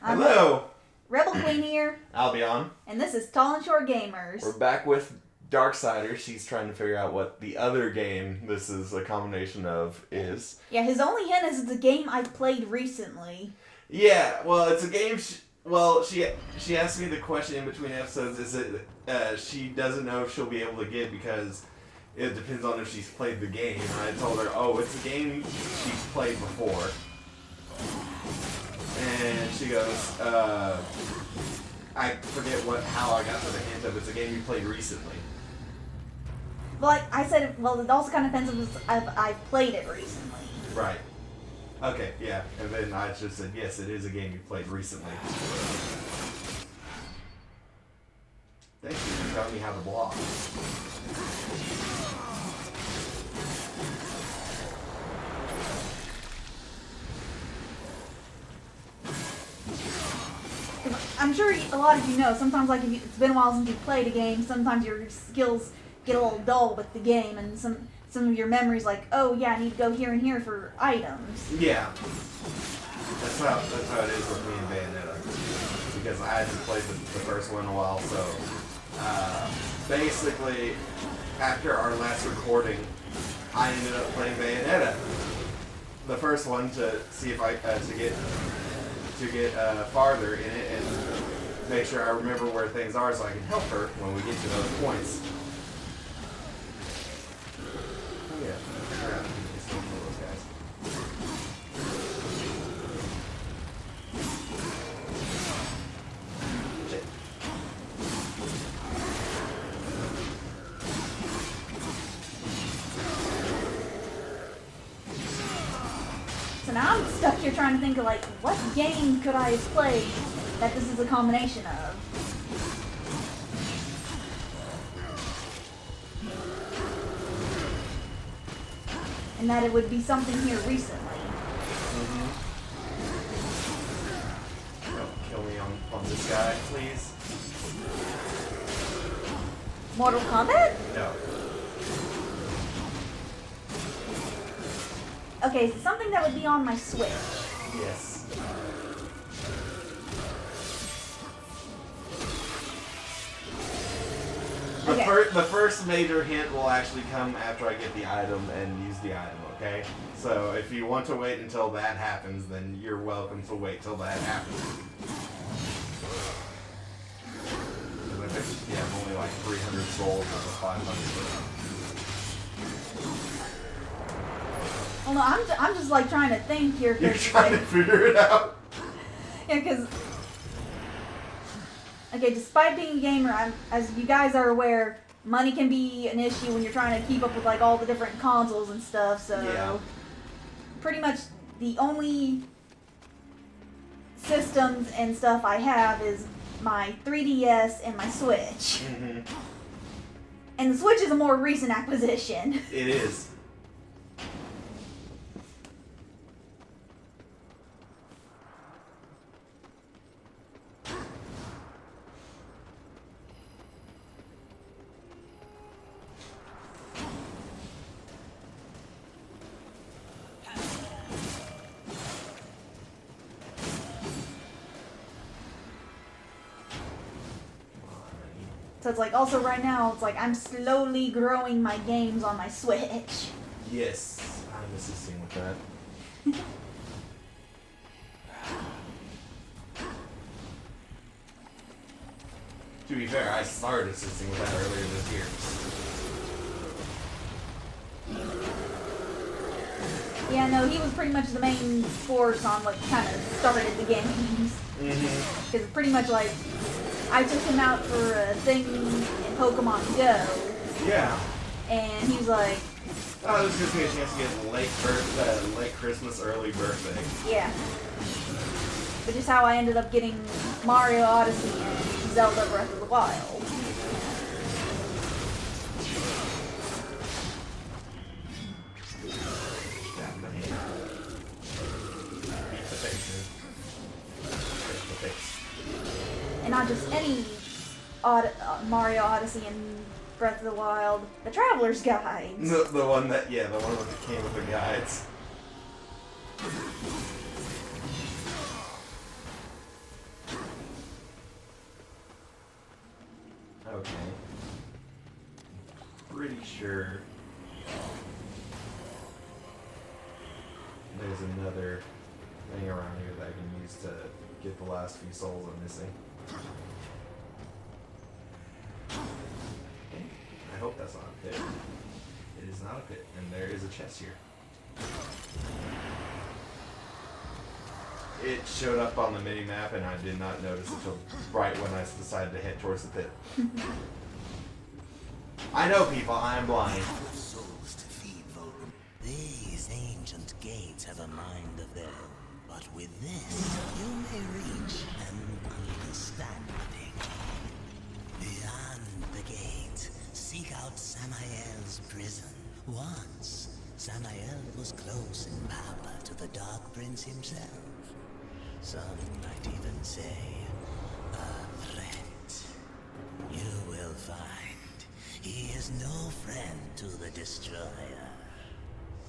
Hello! Rebel Queen here, Albion. and this is Tall and Short Gamers. We're back with Darksiders. She's trying to figure out what the other game this is a combination of is. Yeah, his only hint is it's a game I've played recently. Yeah, well, it's a game... She asked me the question in between episodes, is it she doesn't know if she'll be able to get because it depends on if she's played the game. And I told her, oh, it's a game she's played before. And she goes, I forget how I got to the hint of it's a game you played recently. Like I said, well, it also kind of depends if I've played it recently. Right. Okay, yeah. And then I just said, yes, it is a game you played recently. Thank you for telling me how to block. I'm sure a lot of you know, sometimes like if it's been a while since you've played a game, sometimes your skills get a little dull with the game, and some of your memories like, oh yeah, I need to go here and here for items. Yeah. That's how it is with me and Bayonetta. Because I hadn't played the first one in a while, so basically after our last recording I ended up playing Bayonetta. The first one to see if I to get farther in it and make sure I remember where things are so I can help her when we get to those points. Oh yeah, I forgot to kill those guys. Shit. So now I'm stuck here trying to think of like, what game could I have played that this is a combination of? And that it would be something here recently. Mm-hmm. Don't kill me on this guy, please. Mortal Kombat? No. Okay, so something that would be on my Switch. Yes. Okay. The first major hint will actually come after I get the item and use the item, okay? So if you want to wait until that happens, then you're welcome to wait till that happens. Yeah, I'm only like 300 souls out of 500. Well, no, I'm just like trying to think here. You're trying to figure it out? Yeah, because... Okay, despite being a gamer, as you guys are aware, money can be an issue when you're trying to keep up with like all the different consoles and stuff, so... Yeah. Pretty much the only systems and stuff I have is my 3DS and my Switch. Mm-hmm. And the Switch is a more recent acquisition. It is. So it's like, also right now, it's like I'm slowly growing my games on my Switch. Yes, I'm assisting with that. To be fair, I started assisting with that earlier this year. Yeah, no, he was pretty much the main force on what kind of started the games. Mm-hmm. Because pretty much like, I took him out for a thing in Pokemon Go. Yeah. And he was like... Oh, this gives me a chance to get late Christmas, early birthday. Yeah. Which is how I ended up getting Mario Odyssey and Zelda Breath of the Wild. And not just any Mario Odyssey and Breath of the Wild, the Traveler's Guides. The one that came with the guides. sure there's another thing around here that I can use to get the last few souls I'm missing. I hope that's not a pit. It is not a pit, and there is a chest here. It showed up on the mini map, and I did not notice until right when I decided to head towards the pit. I know, people. I am blind. Souls to feed, Vulcan. These ancient gates have a mind of their own, but with this, you may reach an understanding. Beyond the gate, seek out Samael's prison. Once, Samael was close in power to the Dark Prince himself. Some might even say, a threat. You will find he is no friend to the Destroyer.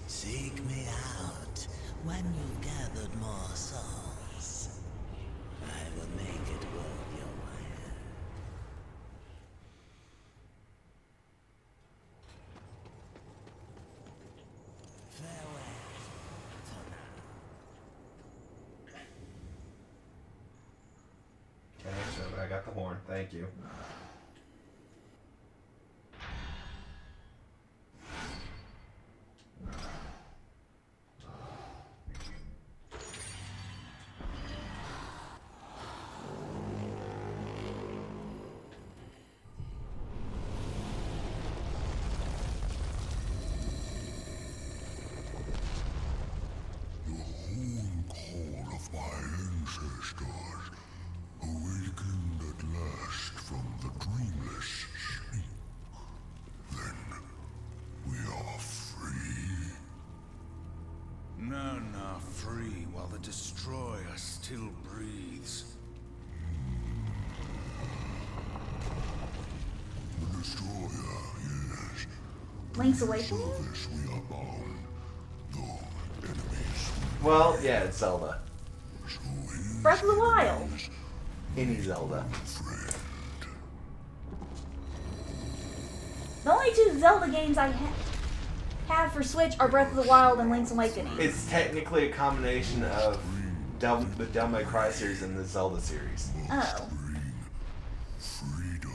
Seek me out when you've gathered more souls. I will make it worth your while. Farewell for now. Okay, so I got the horn. Thank you. Call of my ancestors, awakened at last from the dreamless sleep. Then we are free. None are free while the Destroyer still breathes. The Destroyer, yes. Link's Awakening? Service we are bound, though enemies Well, yeah, it's Zelda. so his Breath of the Wild. Any Zelda. friend. The only two Zelda games I have for Switch are Breath of the Wild and Link's Awakening. It's technically a combination of the Devil May Cry series and the Zelda series. Oh. Freedom.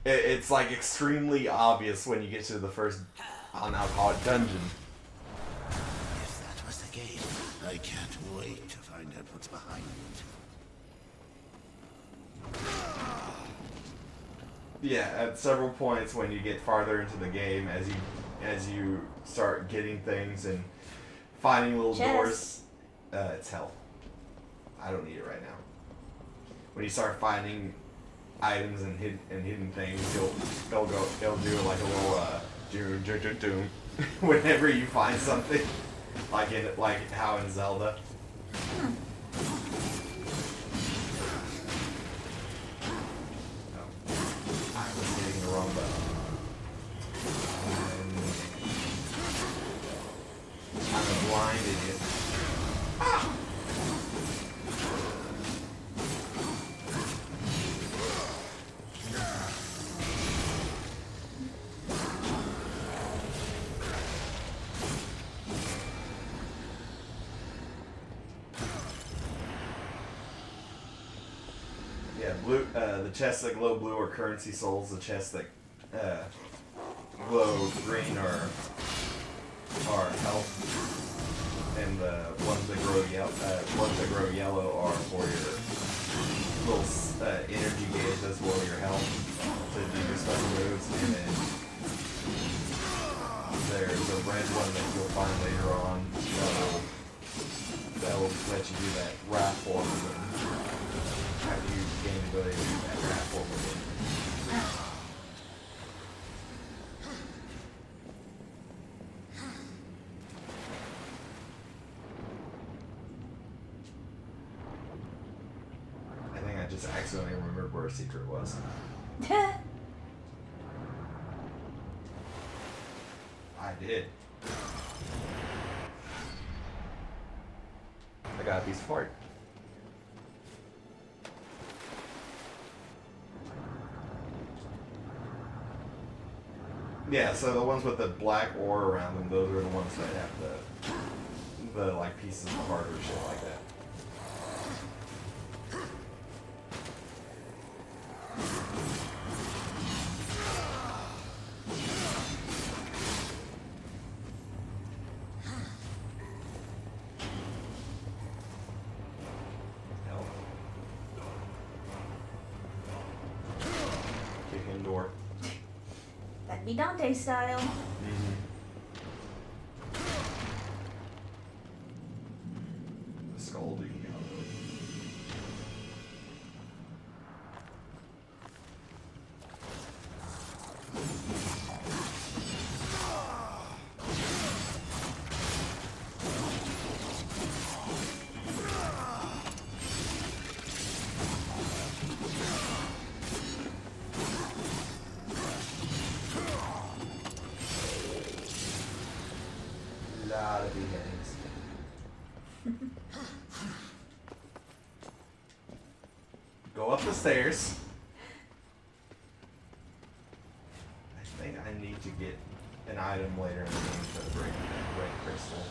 It's like extremely obvious when you get to the first, I'll now call it dungeon. If that was the gate, I can't wait to find out what's behind it. Yeah, at several points when you get farther into the game, as you start getting things and finding little Chest. doors, it's hell. I don't need it right now. When you start finding items and hidden things, it'll do like a little doom whenever you find something, like how in Zelda. I was hitting the wrong button. I'm a blind idiot. Yeah, blue. The chests that glow blue are currency souls. The chests that glow green are health, and the ones that grow yellow are for your little energy gauge as well your health to do your special moves. And then there's a red one that you'll find later on that will let you do that wrath form. After you gain the ability to do that wrath form again. I think I just accidentally remembered where a secret was. I did. I got a piece of heart. Yeah, so the ones with the black ore around them, those are the ones that have the like pieces of heart or shit like that. Hell. Kick in door. That'd be Dante style. Scolding. Lot of beginnings. Go up the stairs. I think I need to get an item later in the game for the break crystal.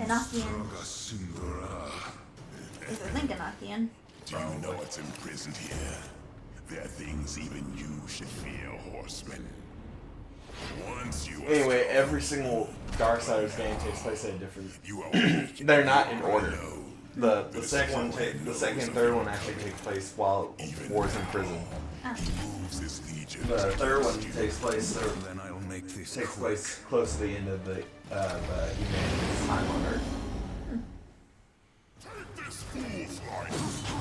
Enochian. Is there Enochian? Do you know what's imprisoned here? There are things even you should fear, horseman. Once you Anyway, every single Darksiders game takes place at a different. you are They're not in order. The second one, the second and third one actually take place while War's in prison. moves his legion. The third one takes place Then I'll make this takes quick. place close to the end of the humanity's time on Earth. This fool's life.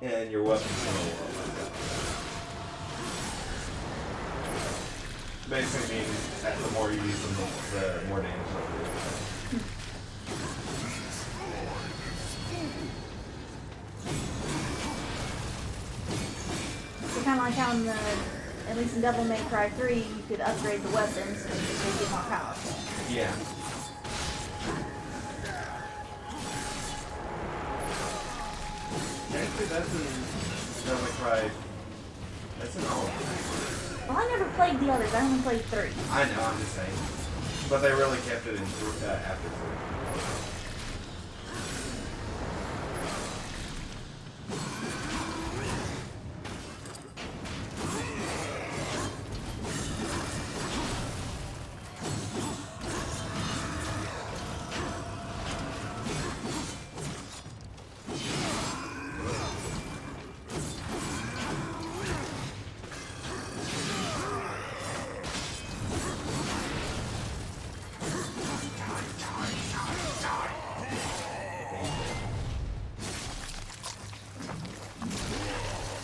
And your weapons gonna warp. Basically means that the more you use them, the more damage they'll do. So kind of like how in the, at least in Devil May Cry 3, you could upgrade the weapons and they get more powerful. Yeah. Actually, that's in Devil May Cry. That's in all of them. Well, I never played the others. I only played 3. I know, I'm just saying. But they really kept it in after 3.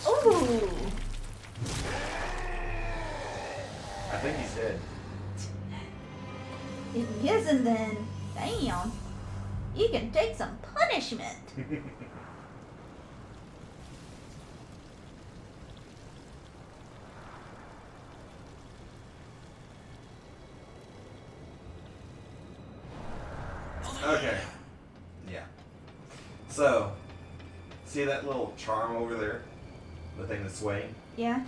Ooh! I think he's dead. If he isn't, then damn, you can take some punishment. Okay. Yeah. So, see that little charm over there? The thing that's swaying? Yeah.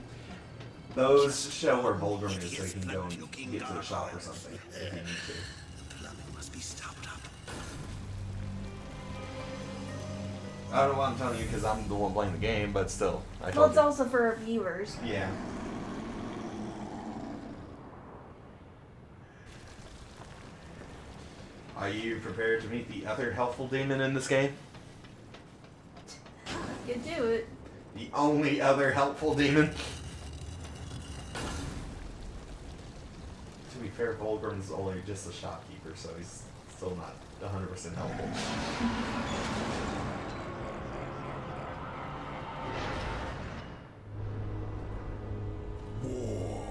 Those show where Volgrim is so you can go and get to the shop or something if you need to. The plumbing must be stopped up. I don't know why I'm telling you because I'm the one playing the game, but still. I Well, told it's you. also for viewers. Yeah. Are you prepared to meet the other helpful demon in this game? Get to it. The only other helpful demon? To be fair, Volgrim's only just a shopkeeper, so he's still not 100% helpful. War.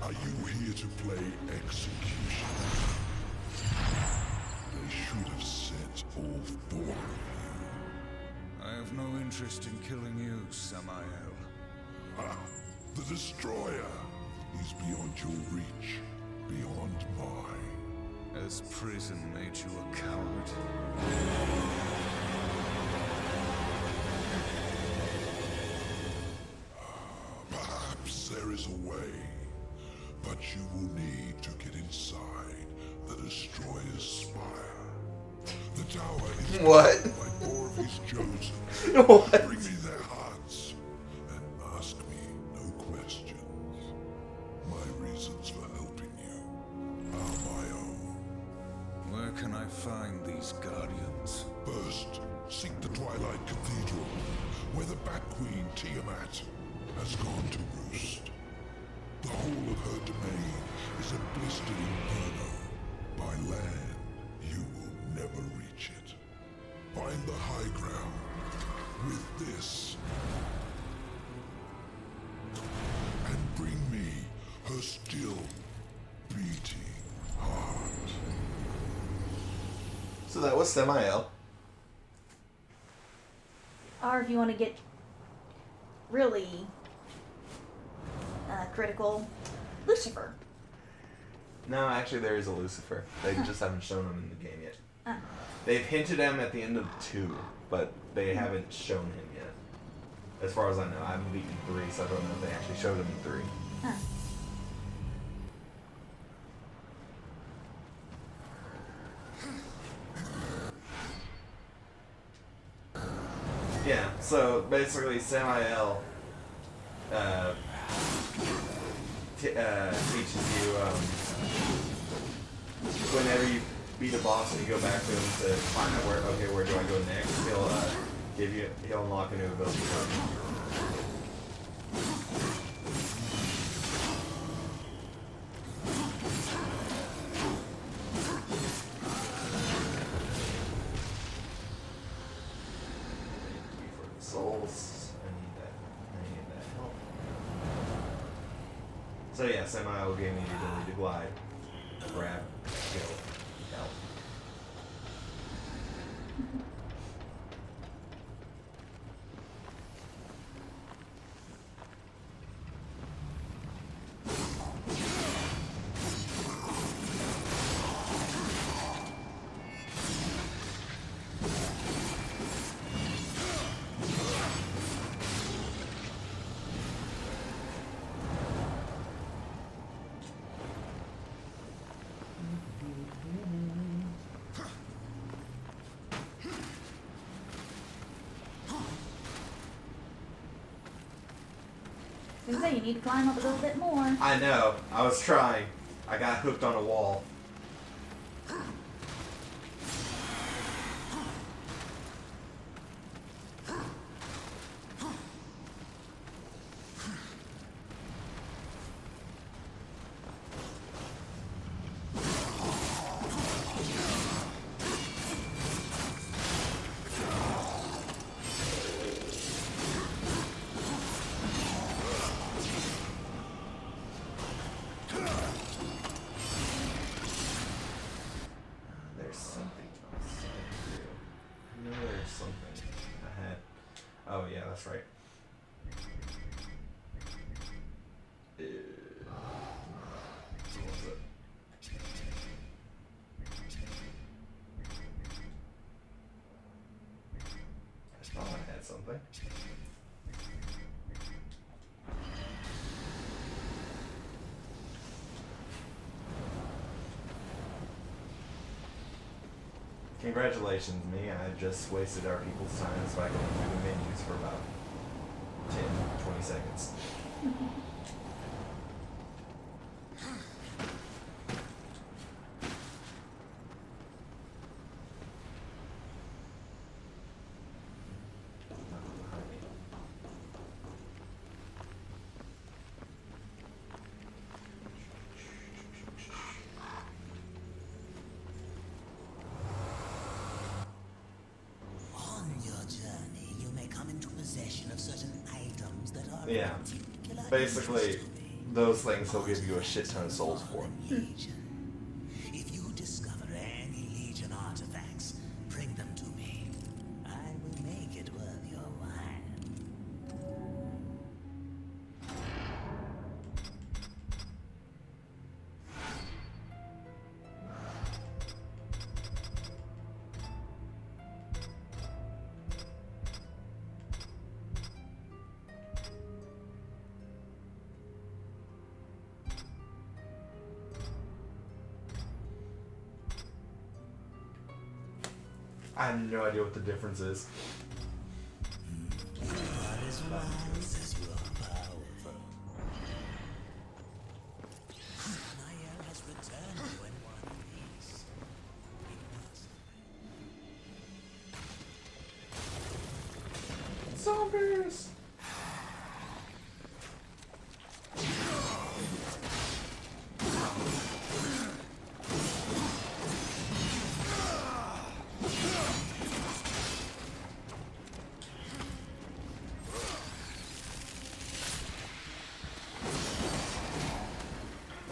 Are you here to play execution? They should have sent all four of you. I have no interest in killing you, Samael. Ah, the Destroyer. He's beyond your reach, beyond mine. Has prison made you a coward? Perhaps there is a way, but you will need to get inside the Destroyer's spire. The tower is What? guarded by four of his chosen. What? Bring me their hearts and ask me no questions. My reasons for helping you are my own. Where can I find these guardians? First, seek the Twilight Cathedral, where the Bat Queen Tiamat has gone to roost. The whole of her domain is a blistered inferno. By land, you will never reach it. Find the high ground with this, and bring me her still beating heart. So that was Samael. Or if you want to get really critical, Lucifer. No, actually there is a Lucifer. They just haven't shown him in the game yet. Uh, They've hinted him at the end of 2, but they haven't shown him yet. As far as I know. I haven't beaten 3, so I don't know if they actually showed him in 3. uh. Yeah, so basically Samael teaches you whenever you beat a boss and you go back to him to find out where do I go next, he'll unlock a new ability. Souls. I need that help. So yeah, Samael gave me the ability to glide, grab, kill, help. I was gonna say, you need to climb up a little bit more. I know. I was trying. I got hooked on a wall. There's something else I can do. I know there's something I had. Oh yeah, that's right. What was it? I thought I had something. Congratulations, me. I just wasted our people's time so I can do the menus for about 10, 20 seconds. Yeah. Basically, those things he'll give you a shit ton of souls for. If you discover any Legion artifacts, bring them to me. I will make it worth your while. I have no idea what the difference is. You are as wise as you are powerful. Samael has returned you in one piece. Zombies!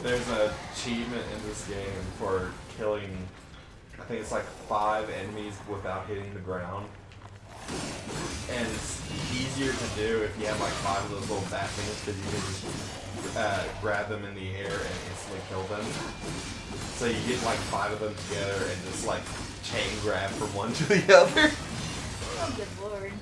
There's an achievement in this game for killing, I think it's like 5 enemies without hitting the ground. And it's easier to do if you have like 5 of those little bat things because you can just grab them in the air and instantly kill them. So you get like 5 of them together and just like chain grab from one to the other. Oh, good lord.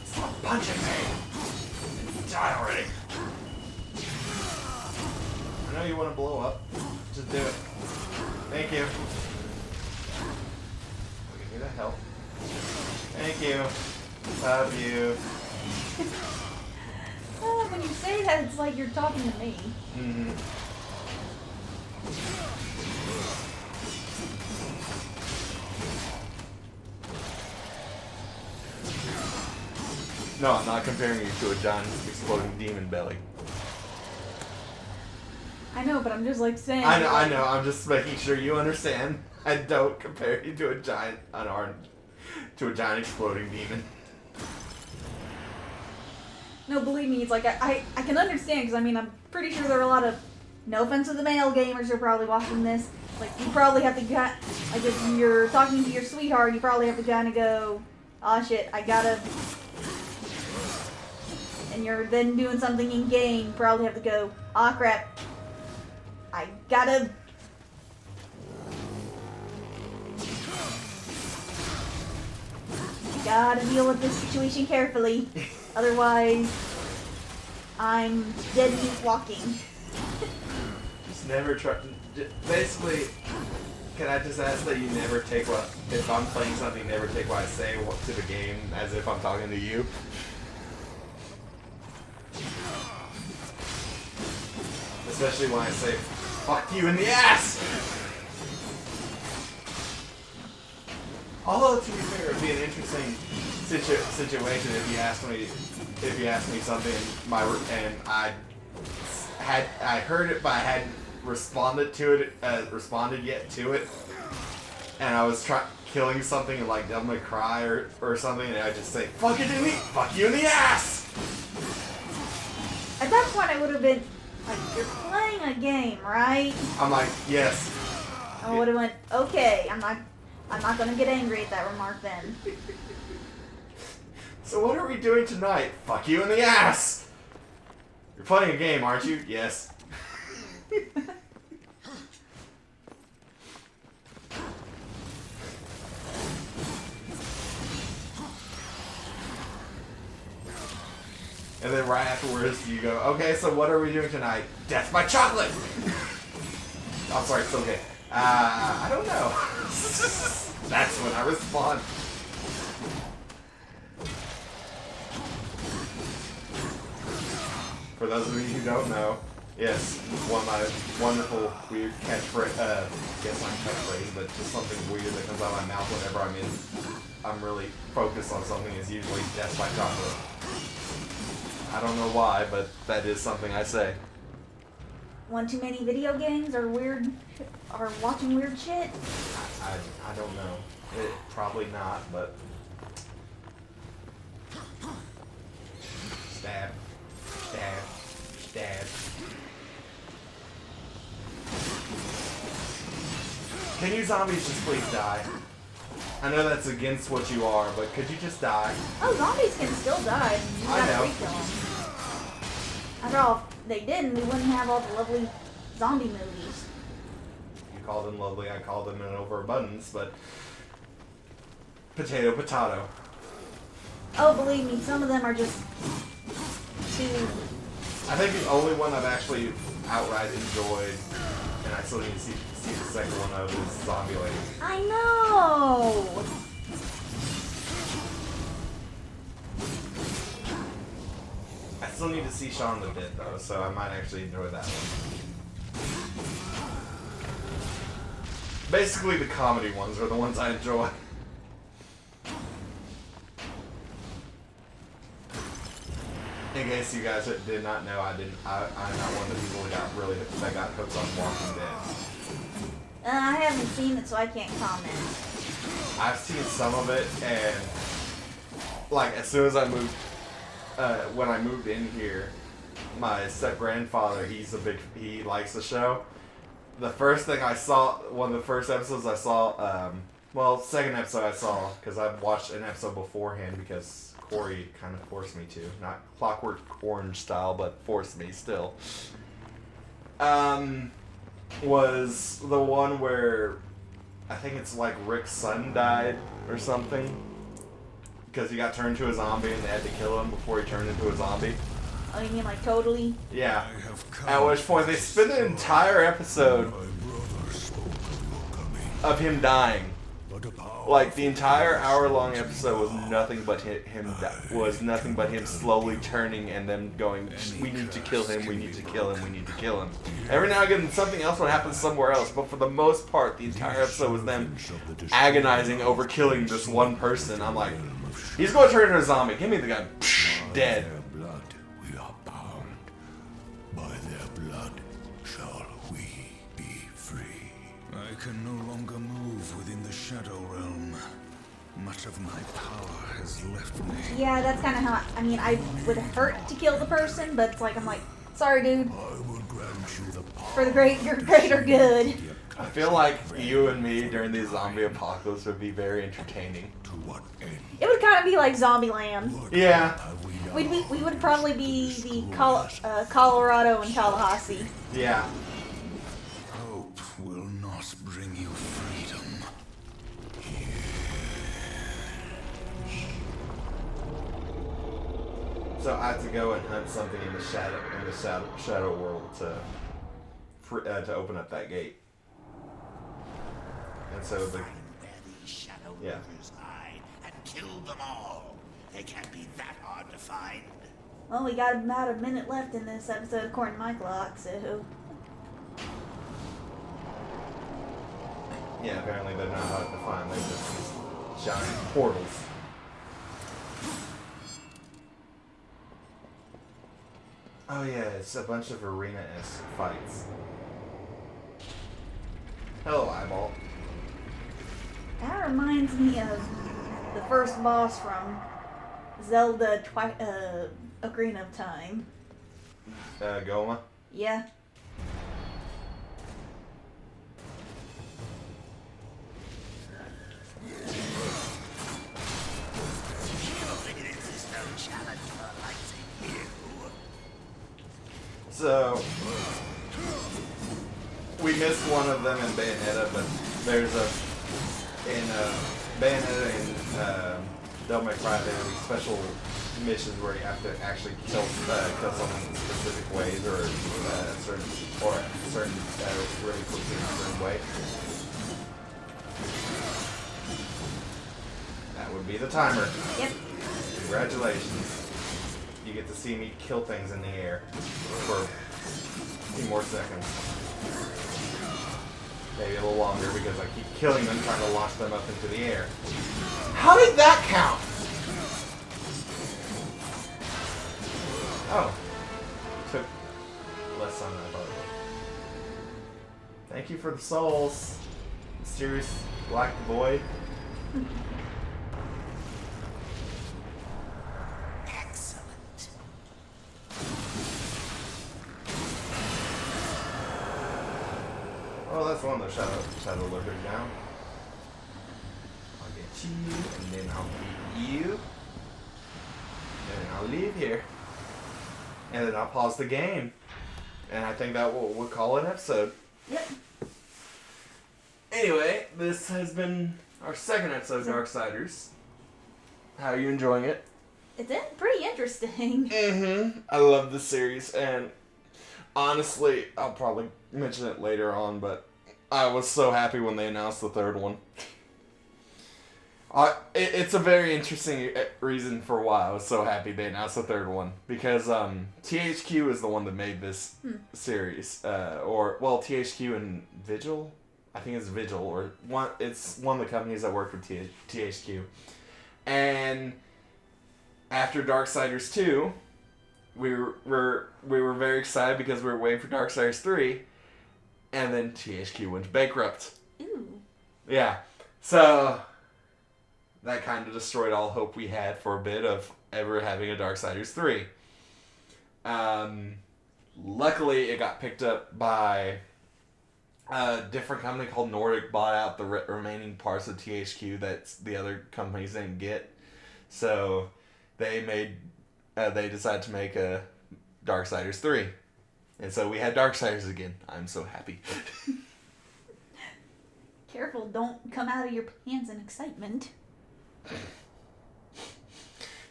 Stop punching me! Die already! I know you want to blow up. Just do it. Thank you. I'll give you the help. Thank you. Love you. When you say that, it's like you're talking to me. Mm-hmm. No, I'm not comparing you to a giant exploding demon belly. I know, but I'm just like saying. I know. I'm just making sure you understand. I don't compare you to a giant unarmed, to a giant exploding demon. No, believe me, it's like I can understand because I mean I'm pretty sure there are a lot of, no offense to the male gamers who are probably watching this. Like you probably have to like if you're talking to your sweetheart, you probably have to kind of go, oh shit, I gotta. And you're then doing something in game, you probably have to go, ah crap, I gotta. Gotta deal with this situation carefully, otherwise I'm dead meat walking. Just never try. Basically, can I just ask that you never take what, if I'm playing something, never take what I say to the game as if I'm talking to you? Especially when I say, fuck you in the ass! Although, to be fair, it would be an interesting situation if you asked me something and I heard it but I hadn't responded yet to it, and I was killing something and like I'm gonna cry or something, and I just say fuck you in the ass. At that point I would have been like, you're playing a game, right? I'm like, yes. I would have went, okay, I'm not gonna get angry at that remark then. So what are we doing tonight? Fuck you in the ass! You're playing a game, aren't you? Yes. And then right afterwards you go, okay, so what are we doing tonight? Death by chocolate! I'm sorry, it's okay. I don't know. That's when I respond. For those of you who don't know, yes, one of my wonderful weird catchphrase, guess not catchphrase, but just something weird that comes out of my mouth whenever I'm really focused on something is usually death by chocolate. I don't know why, but that is something I say. One too many video games or watching weird shit? I don't know. Probably not, but stab, stab, stab. Can you zombies just please die? I know that's against what you are, but could you just die? Oh, zombies can still die. You I gotta know. re-kill them. After all, if they didn't, we wouldn't have all the lovely zombie movies. You call them lovely, I call them an overabundance, but potato, potato. Oh, believe me, some of them are just too... I think the only one I've actually outright enjoyed, and I still need to see the second one of, is Zombieland. I know! I still need to see Shaun the Dead though, so I might actually enjoy that one. Basically, the comedy ones are the ones I enjoy. In case you guys did not know, I'm not one of the people that got hooked on Walking Dead. I haven't seen it, so I can't comment. I've seen some of it, and like as soon as I moved, when I moved in here, my step grandfather, he likes the show. The first thing I saw, one of the first episodes I saw, second episode I saw, because I've watched an episode beforehand because Corey kind of forced me to, not Clockwork Orange style, but forced me still. Was the one where I think it's like Rick's son died or something because he got turned into a zombie and they had to kill him before he turned into a zombie. Oh, you mean like totally? Yeah. At which point they spent an entire episode of him dying. Like the entire hour-long episode was nothing but him slowly turning and them going, "We need to kill him. We need to kill him. We need to kill him." Every now and again, something else would happen somewhere else, but for the most part, the entire episode was them agonizing over killing this one person. I'm like, he's going to turn into a zombie. Give me the guy. Dead. We are bound. By their blood shall we be free. I can no longer move within the Shadow Realm. Much of my power has left me. Yeah, that's kind of how, I would hurt to kill the person, but it's like, I'm like, sorry, dude. I will grant you the power. For the greater good. I feel like you and me during the zombie apocalypse would be very entertaining. To what end? It would kind of be like Zombieland. Yeah. We would probably be the Colorado and Tallahassee. Yeah. Hope will not bring you freedom. So I have to go and hunt something in the shadow world to open up that gate. And so Find where these shadow Yeah. movers hide and kill them all. They can't be that hard to find. Well, we got about a minute left in this episode according to my clock, so... yeah, apparently they're not hard to find. They're just these giant portals. Oh yeah, it's a bunch of arena-esque fights. Hello, Eyeball. That reminds me of the first boss from Zelda Ocarina of Time. Goma? Yeah. So, we missed one of them in Bayonetta, but there's in Bayonetta and Devil May Cry, there are special missions where you have to actually kill someone in specific ways or certain really quickly in a certain way. That would be the timer. Yep. Congratulations. you get to see me kill things in the air for a few more seconds. Maybe a little longer because I keep killing them, trying to launch them up into the air. How did that count? Oh. Took less time than I thought it would. Thank you for the souls, mysterious black void. Excellent. Oh, that's one of the shadow lurkers down. I'll get you, and then I'll beat you. And then I'll leave here. And then I'll pause the game. And I think that we'll call it an episode. Yep. Anyway, this has been our second episode of Darksiders. How are you enjoying it? It's pretty interesting. Mm-hmm. I love this series, and honestly, I'll probably mention it later on, but I was so happy when they announced the third one. It's a very interesting reason for why I was so happy they announced the third one, because THQ is the one that made this series, THQ and Vigil. I think it's Vigil, or one. It's one of the companies that worked with THQ, and after Darksiders 2, we were very excited because we were waiting for Darksiders 3, and then THQ went bankrupt. Ooh. Yeah, so that kind of destroyed all hope we had for a bit of ever having a Darksiders 3. Luckily, it got picked up by a different company called Nordic, bought out the remaining parts of THQ that the other companies didn't get. So they decided to make a Darksiders 3. And so we had Darksiders again. I'm so happy. Careful, don't come out of your pants in excitement.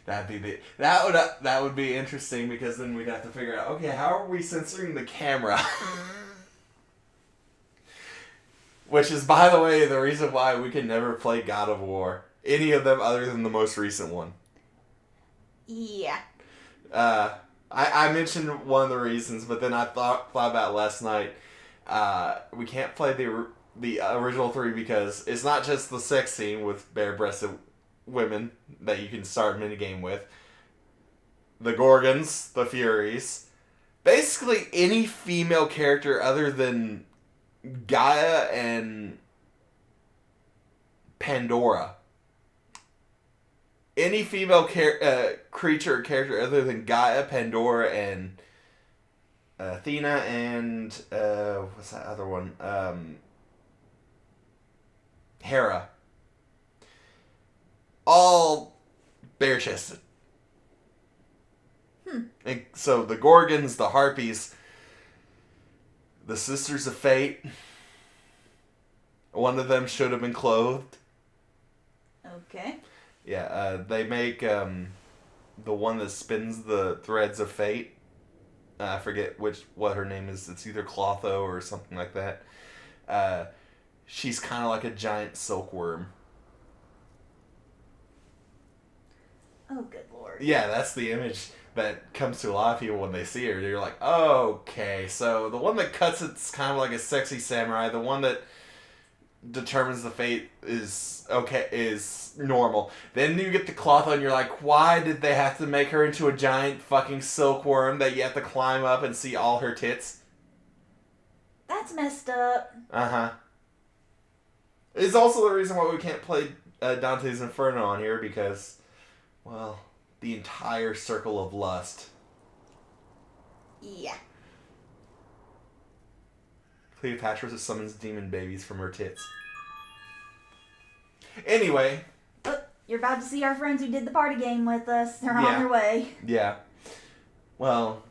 That would be interesting, because then we'd have to figure out, okay, how are we censoring the camera? Which is, by the way, the reason why we can never play God of War. Any of them other than the most recent one. Yeah. I mentioned one of the reasons, but then I thought about last night. We can't play the original 3 because it's not just the sex scene with bare-breasted women that you can start a minigame with. The Gorgons, the Furies, basically any female character other than Gaia and Pandora. Any female creature or character other than Gaia, Pandora, and Athena, and what's that other one? Hera. All bare-chested. And so the Gorgons, the Harpies, the Sisters of Fate, one of them should have been clothed. Okay. Yeah, they make the one that spins the threads of fate. I forget what her name is. It's either Clotho or something like that. She's kind of like a giant silkworm. Oh, good lord. Yeah, that's the image that comes to a lot of people when they see her. They're like, oh, okay, so the one that cuts it's kind of like a sexy samurai. The one that determines the fate is normal. Then you get the cloth on, you're like, why did they have to make her into a giant fucking silkworm that you have to climb up and see all her tits? That's messed up. Uh-huh. It's also the reason why we can't play Dante's Inferno on here, because, well, the entire circle of lust. Yeah. Cleopatra summons demon babies from her tits. Anyway. Oh, you're about to see our friends who did the party game with us. They're on their way. Yeah. Well,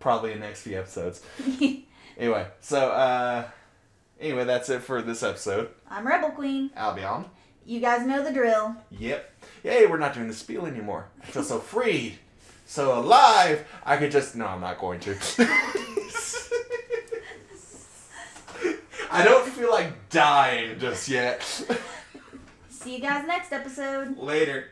probably in the next few episodes. Anyway, so, anyway, that's it for this episode. I'm Rebel Queen. Albion. You guys know the drill. Yep. Yay, we're not doing the spiel anymore. I feel so freed. So alive. I could just... No, I'm not going to. I don't feel like dying just yet. See you guys next episode. Later.